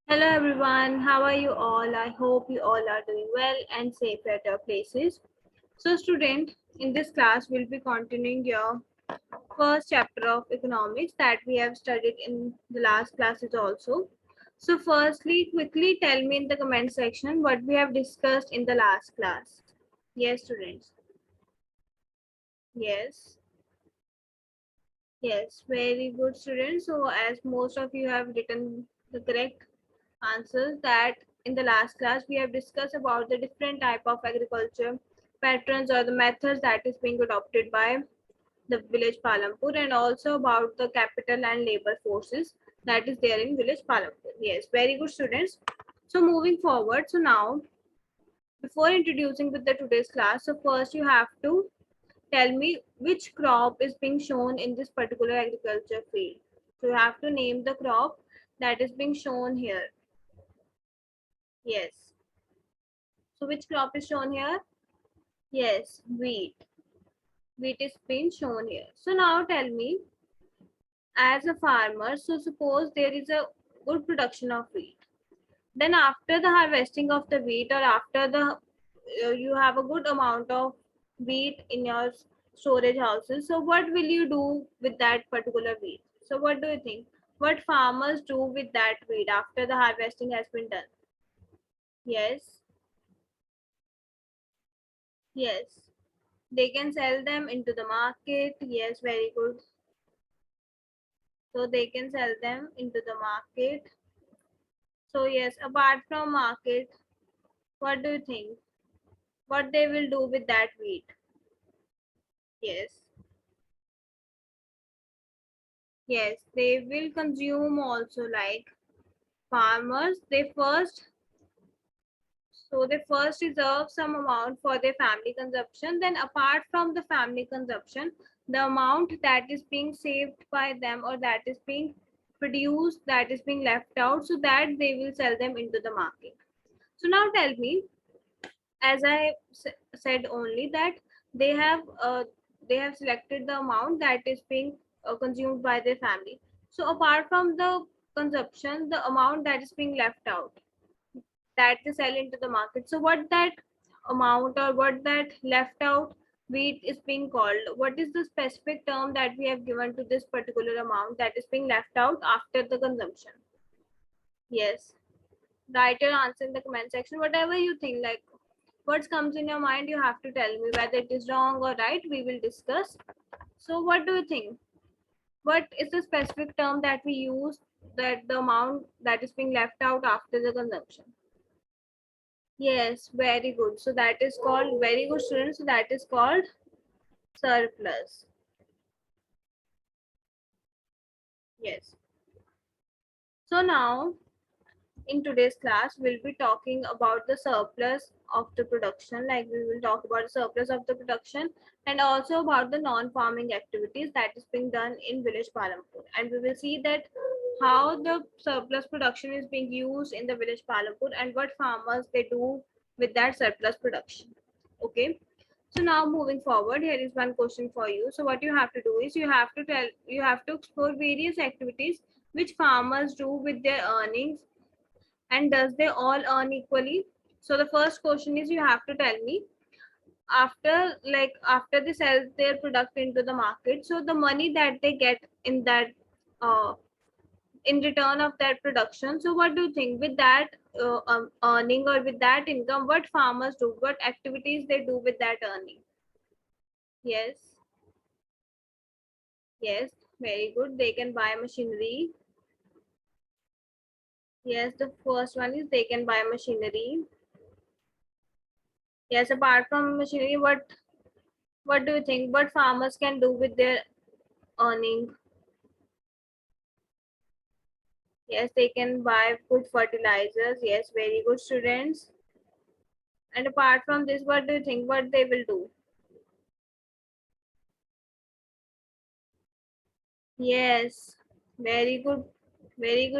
Hello everyone, how are you all? I hope you all are doing well and safe at your places. So student, in this class we'll be continuing your first chapter of economics that we have studied in the last classes also. So firstly, quickly tell me in the comment section what we have discussed in the last class. Yes students. Yes. Yes, very good students. So as most of you have written the correct answers that in the last class we have discussed about the different type of agriculture patterns or the methods that is being adopted by the village Palampur and also about the capital and labor forces that is there in village Palampur. Yes, very good students. So moving forward, so now before introducing with the today's class, so first you have to tell me which crop is being shown in this particular agriculture field. So you have to name the crop that is being shown here. Yes. So which crop is shown here? Yes, wheat. Wheat is being shown here. So now tell me, as a farmer, so suppose there is a good production of wheat. Then after the harvesting of the wheat or after the you have a good amount of wheat in your storage houses. So what will you do with that particular wheat? So what do you think? What farmers do with that wheat after the harvesting has been done? Yes, yes. They can sell them into the market. Yes, very good. So they can sell them into the market. So yes, apart from market, what do you think? What they will do with that wheat? Yes. Yes, they will consume also like farmers. They first reserve some amount for their family consumption. Then apart from the family consumption, the amount that is being saved by them or that is being produced, that is being left out, so that they will sell them into the market. So now tell me, as I said only that they have uh, they have selected the amount that is being consumed by their family. So apart from the consumption, the amount that is being left out, that they sell into the market. So what that amount or what that left out wheat is being called? What is the specific term that we have given to this particular amount that is being left out after the consumption? Yes, write your answer in the comment section. Whatever you think, like what comes in your mind, you have to tell me whether it is wrong or right. We will discuss. So what do you think? What is the specific term that we use that the amount that is being left out after the consumption? Yes, very good. So that is called, very good students. So that is called surplus. Yes. So now in today's class, we'll be talking about the surplus of the production. Like we will talk about the surplus of the production and also about the non-farming activities that is being done in village Palampur. And we will see that how the surplus production is being used in the village Palampur and what farmers they do with that surplus production. Okay. So now moving forward, here is one question for you. So what you have to do is you have to explore various activities which farmers do with their earnings and does they all earn equally. So the first question is you have to tell me after they sell their product into the market, so the money that they get in that uh, in return of that production, so what do you think with that earning or with that income, what farmers do, what activities they do with that earning? Yes, yes, very good, they can buy machinery. Yes, the first one is they can buy machinery. Yes, apart from machinery, what do you think? What farmers can do with their earning? Yes, they can buy good fertilizers. Yes, very good students. And apart from this, what do you think? What they will do? Yes, very good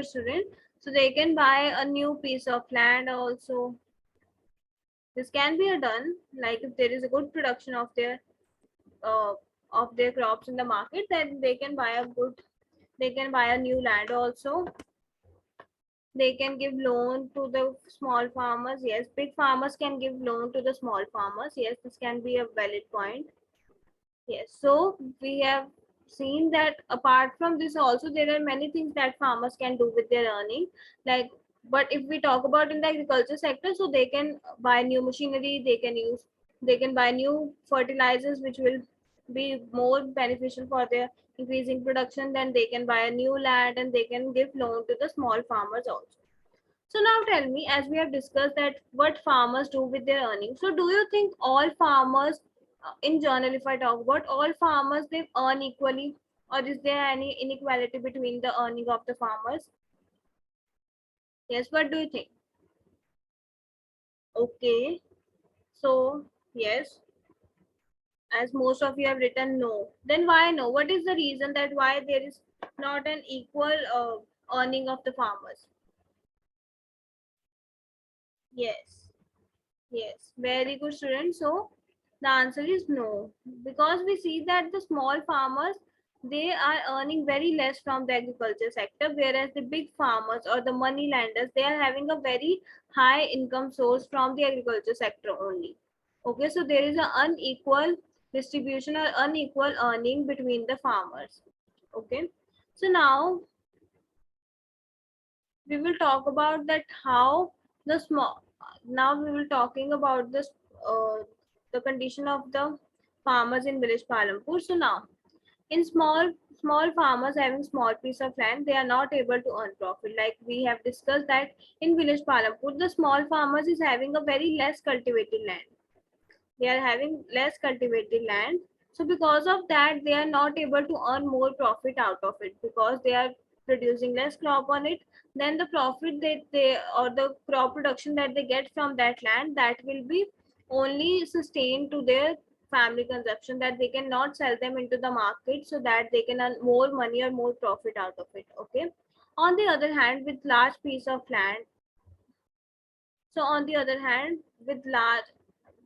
student. So they can buy a new piece of land also. This can be done like if there is a good production uh, of their crops in the market, then they can buy a new land also. They can give loan to the small farmers. Yes, big farmers can give loan to the small farmers. Yes, this can be a valid point. Yes, so we have seen that apart from this also there are many things that farmers can do with their earning. Like, but if we talk about in the agriculture sector, so they can buy new machinery, they can buy new fertilizers which will be more beneficial for their increasing production. Then they can buy a new land and they can give loan to the small farmers also. So now tell me, as we have discussed that what farmers do with their earnings. So do you think all farmers, in general, if I talk about all farmers, they earn equally, or is there any inequality between the earning of the farmers? Yes, what do you think? Okay, so yes, as most of you have written no, then why no? What is the reason that why there is not an equal earning of the farmers? Yes. Yes, very good student. So the answer is no, because we see that the small farmers, they are earning very less from the agriculture sector, whereas the big farmers or the money lenders, they are having a very high income source from the agriculture sector only. Okay, so there is an unequal distribution or unequal earning between the farmers. Okay, so now we will talk about that how the small, now we will talking about this the condition of the farmers in village Palampur. So now in small farmers having small piece of land, they are not able to earn profit. Like we have discussed that in village Palampur, the small farmers is having a very less cultivated land. They are having less cultivated land, so because of that they are not able to earn more profit out of it, because they are producing less crop on it. Then the profit that they, or the crop production that they get from that land, that will be only sustained to their family consumption, that they cannot sell them into the market so that they can earn more money or more profit out of it. Okay, on the other hand, with large piece of land, so on the other hand, with large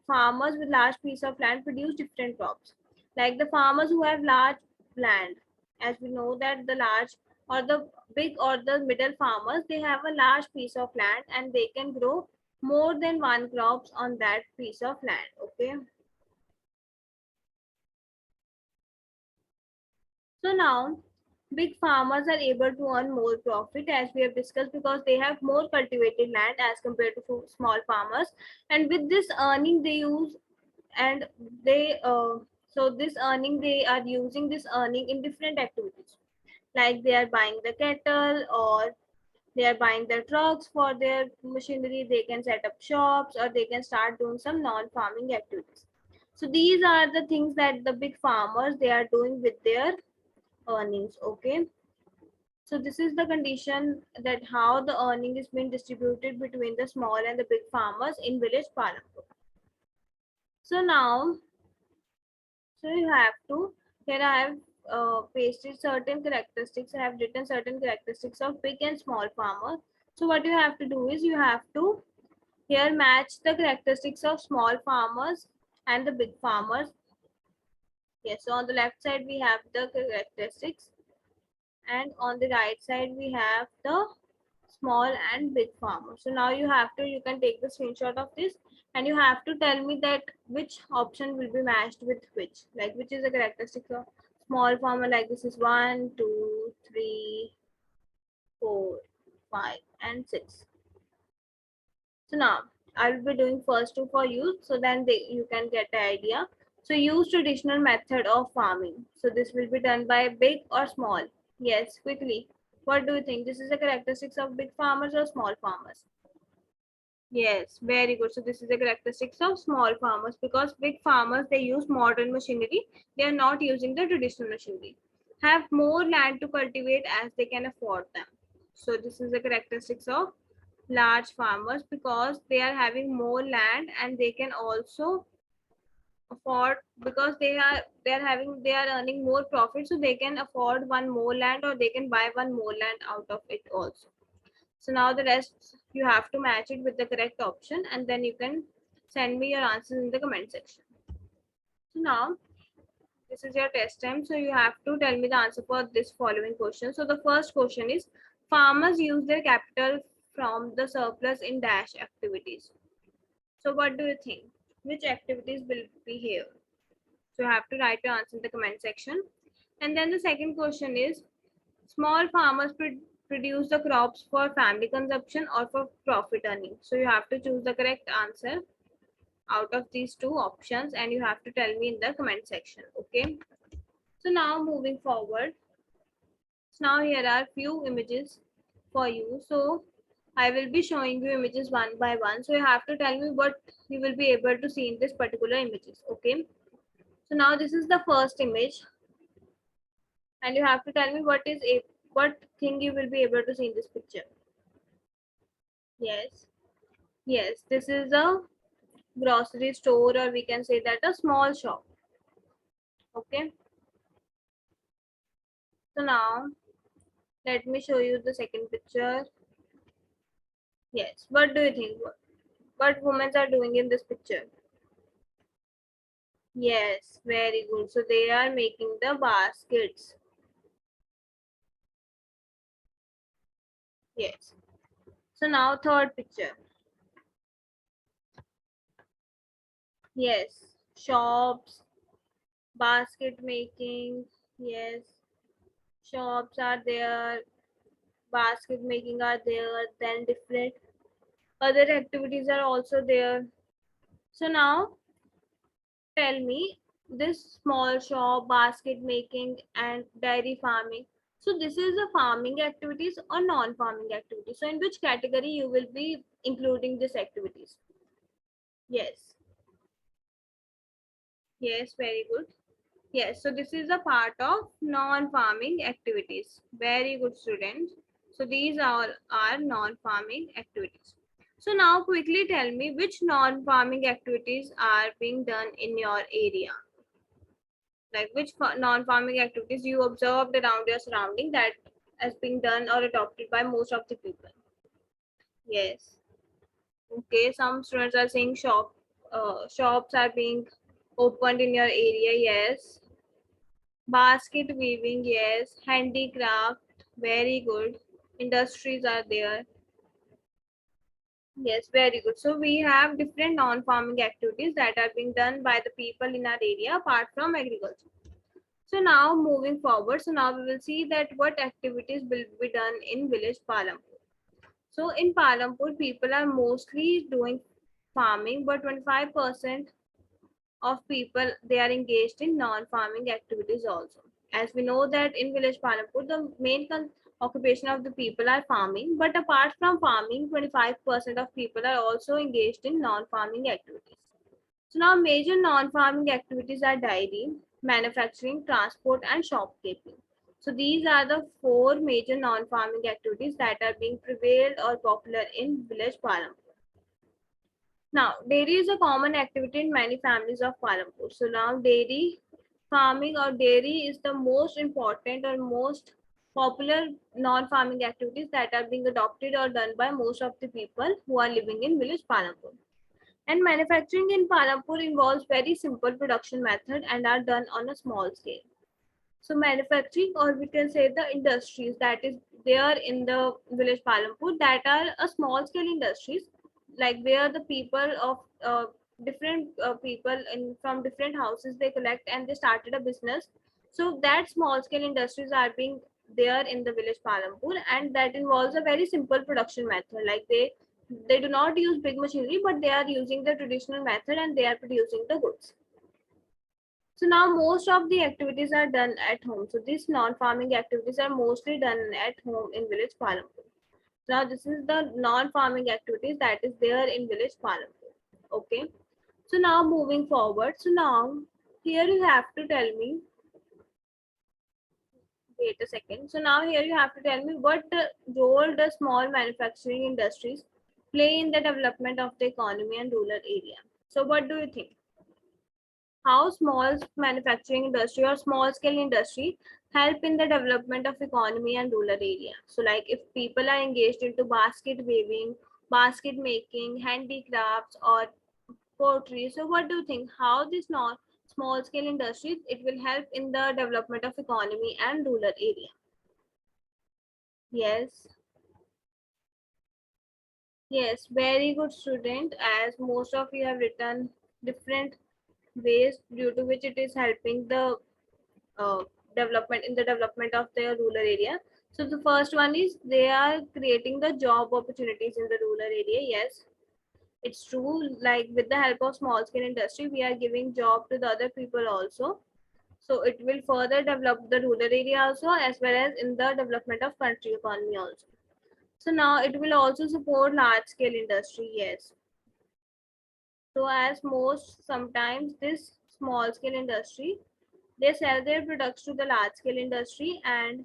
farmers with large piece of land produce different crops. Like the farmers who have large land, as we know that the large or the big or the middle farmers, they have a large piece of land and they can grow more than one crops on that piece of land. Okay. So now big farmers are able to earn more profit, as we have discussed, because they have more cultivated land as compared to small farmers. And with this earning they use, and they so this earning, they are using this earning in different activities. Like they are buying the cattle, or they are buying the trucks for their machinery, they can set up shops, or they can start doing some non-farming activities. So these are the things that the big farmers, they are doing with their earnings. Okay, so this is the condition that how the earning is being distributed between the small and the big farmers in village Palampur. So now, so you have to, here I have pasted certain characteristics, I have written certain characteristics of big and small farmer. So what you have to do is you have to here match the characteristics of small farmers and the big farmers. Yes, so on the left side we have the characteristics, and on the right side we have the small and big farmers. So now you have to, you can take the screenshot of this and you have to tell me that which option will be matched with which, like which is the characteristic of small farmer. Like this is 1, 2, 3, 4, 5 and 6. So now I will be doing first two for you, so then you can get the idea. So use traditional method of farming. So this will be done by big or small. Yes, quickly. What do you think? This is the characteristics of big farmers or small farmers? Yes, very good. So this is the characteristics of small farmers, because big farmers, they use modern machinery. They are not using the traditional machinery. Have more land to cultivate as they can afford them. So this is the characteristics of large farmers, because they are having more land and they can also afford, because they are earning more profit, so they can afford one more land, or they can buy one more land out of it also. So now the rest you have to match it with the correct option, and then you can send me your answers in the comment section. So now this is your test time. So you have to tell me the answer for this following question. So the first question is, farmers use their capital from the surplus in dash activities. So what do you think? Which activities will be here? So you have to write your answer in the comment section. And then the second question is, small farmers produce the crops for family consumption or for profit earning. So you have to choose the correct answer out of these two options and you have to tell me in the comment section. Okay. So now moving forward. So now here are few images for you. So I will be showing you images one by one. So you have to tell me what you will be able to see in this particular images. Okay. So now this is the first image and you have to tell me what thing you will be able to see in this picture. Yes. Yes. This is a grocery store, or we can say that a small shop. Okay. So now let me show you the second picture. Yes. What do you think? What women are doing in this picture? Yes, very good. So they are making the baskets. Yes. So now third picture. Yes. Shops, basket making. Yes. Shops are there. Basket making are there. Then different other activities are also there. So now tell me, this small shop, basket making and dairy farming. So this is a farming activities or non-farming activities. So in which category you will be including these activities? Yes. Yes, very good. Yes, so this is a part of non-farming activities. Very good, students. So these all are non-farming activities. So now quickly tell me which non-farming activities are being done in your area. Like which non-farming activities you observed around your surrounding that has been done or adopted by most of the people. Yes. Okay, some students are saying shops are being opened in your area. Yes. Basket weaving. Yes. Handicraft. Very good. Industries are there. Yes, very good. So we have different non-farming activities that are being done by the people in our area apart from agriculture. So now moving forward, so now we will see that what activities will be done in village Palampur. So in Palampur, people are mostly doing farming, but 25% of people they are engaged in non-farming activities also. As we know that in village Palampur, the main occupation of the people are farming, but apart from farming, 25% of people are also engaged in non-farming activities. So now major non-farming activities are dairy, manufacturing, transport, and shopkeeping. So these are the four major non-farming activities that are being prevailed or popular in village Palampur. Now, dairy is a common activity in many families of Palampur. So now dairy farming or dairy is the most important or most popular non-farming activities that are being adopted or done by most of the people who are living in village Palampur. And manufacturing in Palampur involves very simple production method and are done on a small scale. So manufacturing, or we can say the industries that is there in the village Palampur, that are a small scale industries, like where the people of different people in from different houses they collect and they started a business. So that small scale industries are being there in the village Palampur, and that involves a very simple production method. Like they do not use big machinery, but they are using the traditional method and they are producing the goods. So now most of the activities are done at home. So these non-farming activities are mostly done at home in village Palampur. Now this is the non-farming activities that is there in village Palampur. Okay. So now moving forward. So now here you have to tell me, wait a second. So now here you have to tell me what role does small manufacturing industries play in the development of the economy and rural area. So what do you think? How small manufacturing industry or small scale industry help in the development of economy and rural area? So like if people are engaged into basket weaving, basket making, handicrafts or pottery, so what do you think, how this not small scale industries it will help in the development of economy and rural area? Yes. Yes, very good student, as most of you have written different ways due to which it is helping the uh, development in the development of their rural area. So the first one is they are creating the job opportunities in the rural area. Yes, it's true. Like with the help of small scale industry, we are giving job to the other people also. So it will further develop the rural area also, as well as in the development of country economy also. So now it will also support large scale industry. Yes. So as most sometimes this small scale industry, they sell their products to the large scale industry, and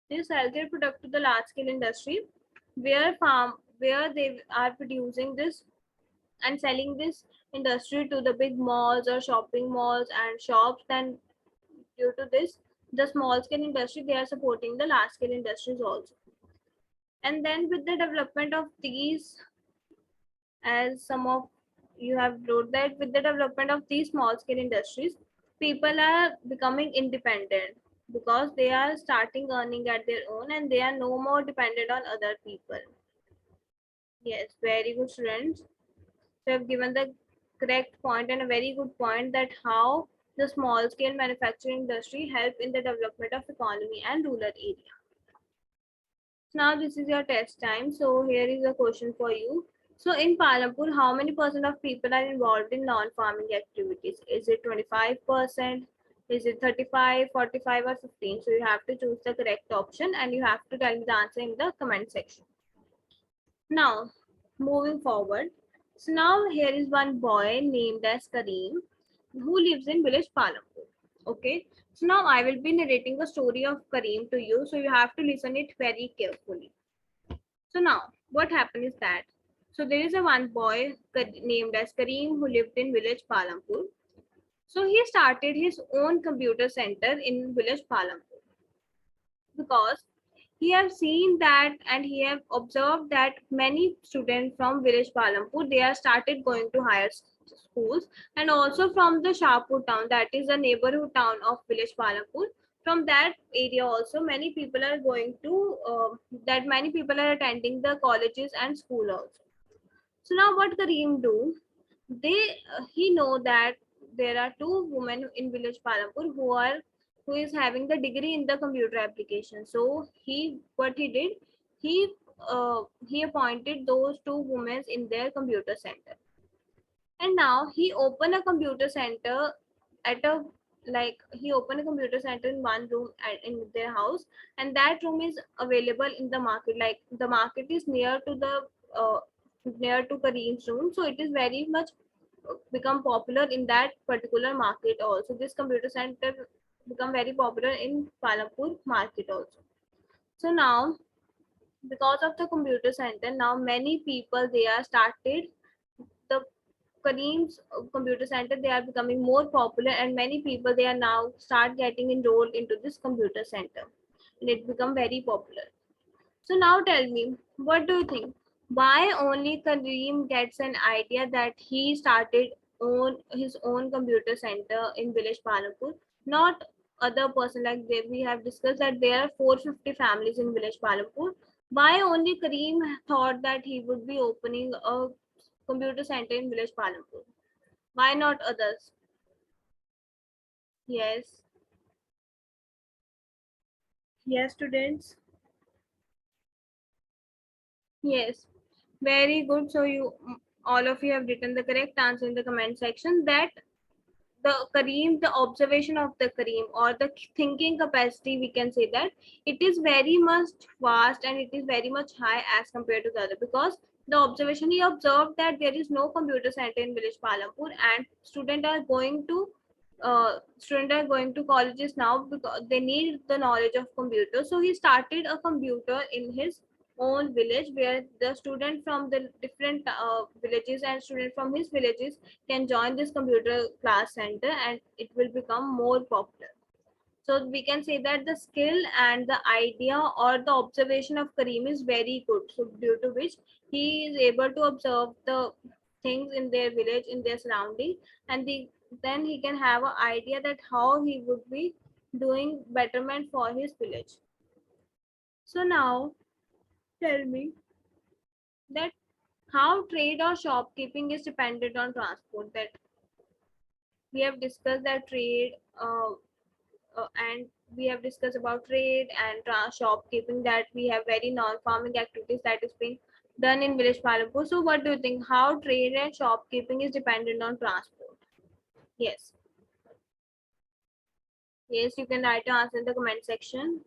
they sell their product to the large scale industry where they are producing this and selling this industry to the big malls or shopping malls and shops. Then due to this, the small scale industry, they are supporting the large scale industries also. And then with the development of these, as some of you have wrote that with the development of these small scale industries, people are becoming independent because they are starting earning at their own and they are no more dependent on other people. Yes, very good students. So have given the correct point and a very good point that how the small scale manufacturing industry help in the development of economy and rural area. Now this is your test time. So here is a question for you. So in Palampur, how many percent of people are involved in non-farming activities? Is it 25%? Is it 35, 45, or 15? So you have to choose the correct option and you have to tell me the answer in the comment section. Now, moving forward. So now here is one boy named as Kareem who lives in village Palampur. Okay. So now I will be narrating the story of Kareem to you. So you have to listen it very carefully. So now what happened is that so there is a one boy named as Kareem who lived in village Palampur. So he started his own computer center in village Palampur because he have seen that and he have observed that many students from village Palampur they are started going to higher schools, and also from the Shahpur town, that is a neighborhood town of village Palampur. From that area also many people are going to that many people are attending the colleges and school also. So now what Kareem do? He know that there are two women in village Palampur who is having the degree in the computer application. So he did he appointed those two women in their computer center, and now he opened a computer center at a he opened a computer center in one room in their house, and that room is available in the market. Like the market is uh, near to Kareem's room, so it is very much become popular in that particular market also. This computer center become very popular in Palampur market also. So now because of the computer center, now many people they are started the Kareem's computer center, they are becoming more popular, and many people they are now start getting enrolled into this computer center, and it become very popular. So now tell me, what do you think? Why only Kareem gets an idea that he started own his own computer center in village Palampur, not other person? Like we have discussed that there are 450 families in village Palampur. Why only Kareem thought that he would be opening a computer center in village Palampur? Why not others? Yes, yes, students. Yes, very good. So all of you have written the correct answer in the comment section. That the Kareem, the observation of the Kareem or the thinking capacity, we can say that it is very much vast and it is very much high as compared to the other, because the observation he observed that there is no computer center in village Palampur, and students are going to colleges now because they need the knowledge of computer. So he started a computer in his own village where the student from the different villages and student from his villages can join this computer class center, and it will become more popular. So we can say that the skill and the idea or the observation of Kareem is very good. So due to which he is able to observe the things in their village, in their surrounding, and then he can have an idea that how he would be doing betterment for his village. So now tell me that how trade or shopkeeping is dependent on transport. That we have discussed that trade and we have discussed about trade and shopkeeping, that we have very non-farming activities that is being done in village Palampur. So what do you think, how trade and shopkeeping is dependent on transport? Yes, yes, you can write your answer in the comment section.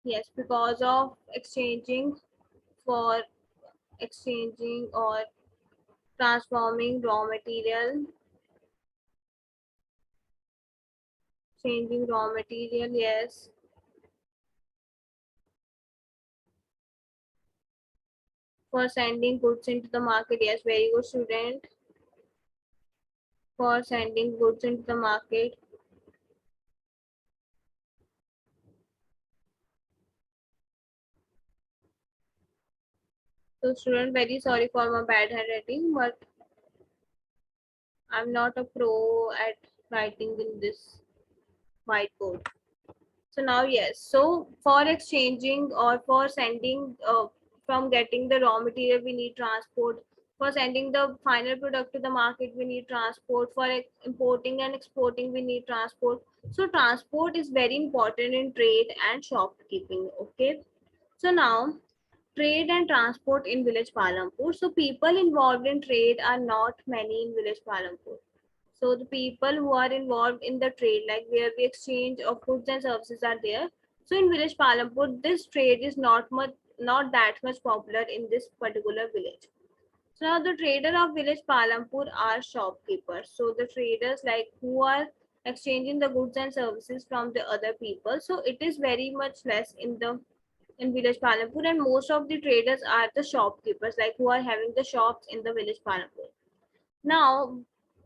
Yes, because of for exchanging or transforming raw material, changing raw material, yes. For sending goods into the market, yes, very good student. For sending goods into the market. So student, very sorry for my bad handwriting, but I'm not a pro at writing in this whiteboard. So now, yes. So for exchanging or for sending, from getting the raw material, we need transport. For sending the final product to the market, we need transport. For importing and exporting, we need transport. So transport is very important in trade and shopkeeping. Okay. So now, trade and transport in village Palampur. So people involved in trade are not many in village Palampur. So the people who are involved in the trade, like where the exchange of goods and services are there. So in village Palampur, this trade is not that much popular in this particular village. So now the trader of village Palampur are shopkeepers. So the traders like who are exchanging the goods and services from the other people. So it is very much less in village Palampur, and most of the traders are the shopkeepers, like who are having the shops in the village Palampur. Now,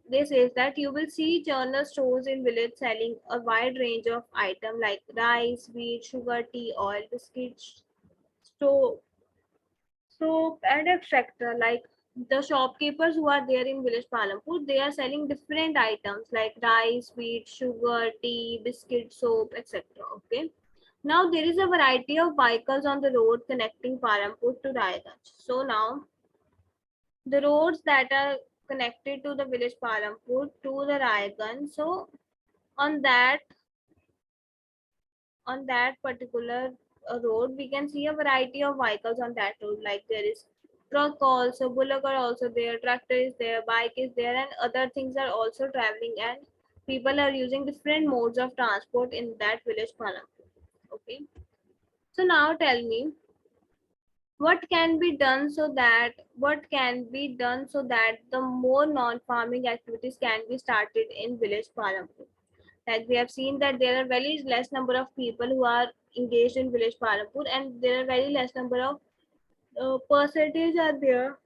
this is that you will see general stores in village selling a wide range of items like rice, wheat, sugar, tea, oil, biscuits, soap, and etc. Like the shopkeepers who are there in village Palampur, they are selling different items like rice, wheat, sugar, tea, biscuit, soap, etc. Okay. Now there is a variety of vehicles on the road connecting Palampur to Raiganj. So now the roads that are connected to the village Palampur to the Raiganj. So on that particular road, we can see a variety of vehicles on that road. Like there is truck also, bullock are also there, tractor is there, bike is there, and other things are also traveling. And people are using different modes of transport in that village Palampur. Okay. So now tell me, what can be done so that the more non-farming activities can be started in village Palampur. Like we have seen that there are very less number of people who are engaged in village Palampur, and there are very less number of percentage are there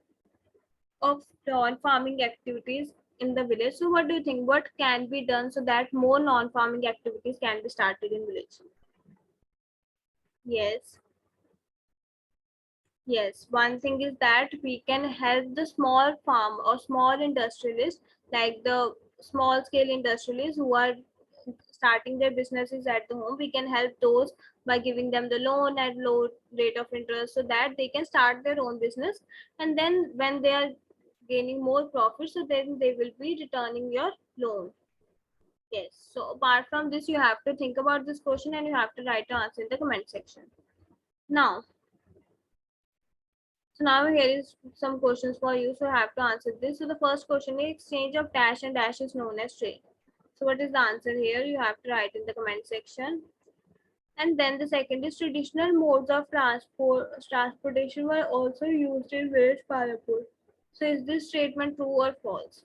of non-farming activities in the village. So what do you think, what can be done so that more non-farming activities can be started in village? Yes. Yes, one thing is that we can help the small farm or small industrialists, like the small scale industrialists who are starting their businesses at the home. We can help those by giving them the loan at low rate of interest so that they can start their own business. And then when they are gaining more profit, so then they will be returning your loan. Yes. So apart from this, you have to think about this question and you have to write the answer in the comment section. Now, so now here is some questions for you. So I have to answer this. So the first question is exchange of dash and dash is known as trade. So what is the answer here? You have to write in the comment section. And then the second is traditional modes of transportation were also used in village Palampur. So is this statement true or false?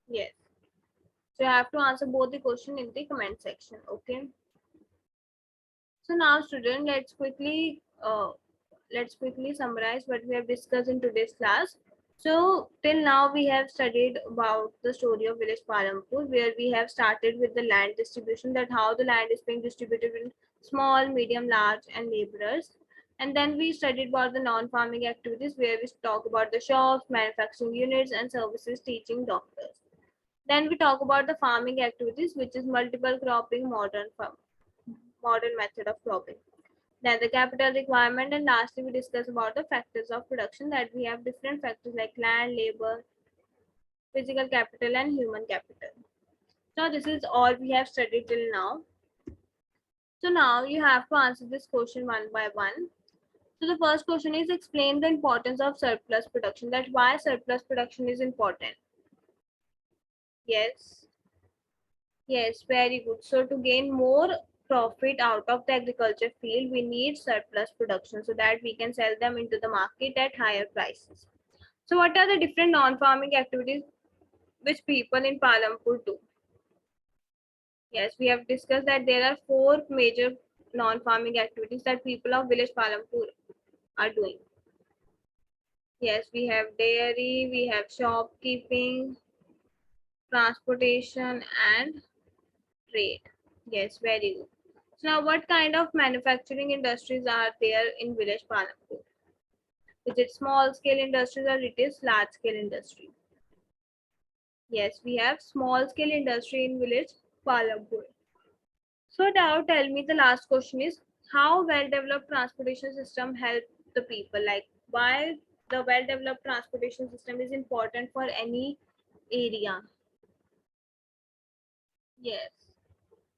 Yes. So you have to answer both the question in the comment section. Okay. So now student, let's quickly summarize what we have discussed in today's class. So till now we have studied about the story of village Palampur, where we have started with the land distribution, that how the land is being distributed in small, medium, large, and laborers. And then we studied about the non-farming activities, where we talk about the shops, manufacturing units, and services teaching doctors. Then we talk about the farming activities, which is multiple cropping, modern method of cropping. Then the capital requirement, and lastly we discuss about the factors of production, that we have different factors like land, labor, physical capital and human capital. So this is all we have studied till now. So now you have to answer this question one by one. So the first question is, explain the importance of surplus production, that why surplus production is important. Yes. Yes, very good. So to gain more profit out of the agriculture field, we need surplus production so that we can sell them into the market at higher prices. So what are the different non-farming activities which people in Palampur do? Yes, we have discussed that there are four major non-farming activities that people of village Palampur are doing. Yes, we have dairy, we have shopkeeping, transportation, and trade. Yes, very good. So now, what kind of manufacturing industries are there in village Palampur? Is it small scale industries or it is large scale industry? Yes, we have small scale industry in village Palampur. So now tell me, the last question is, how well developed transportation system help the people? Like why the well developed transportation system is important for any area? Yes.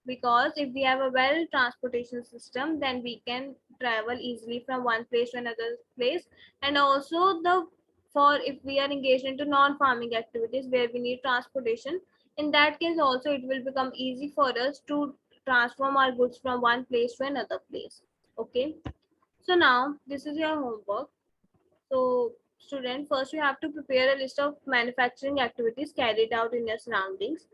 Because if we have a well transportation system, then we can travel easily from one place to another place. And also the for if we are engaged into non-farming activities where we need transportation, in that case also it will become easy for us to transform our goods from one place to another place. Okay, so now this is your homework. So, student, first you have to prepare a list of manufacturing activities carried out in your surroundings.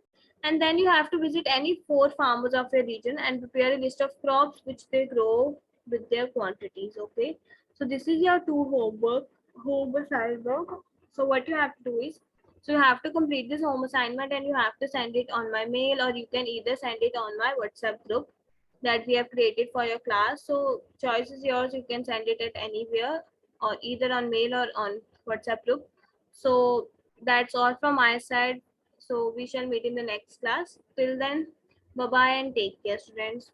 And then you have to visit any four farmers of your region and prepare a list of crops which they grow with their quantities. Okay. So this is your two home assignment. So what you have to do is, so you have to complete this home assignment and you have to send it on my mail, or you can either send it on my WhatsApp group that we have created for your class. So choice is yours. You can send it at anywhere, or either on mail or on WhatsApp group. So that's all from my side. So we shall meet in the next class. Till then, bye bye and take care, students.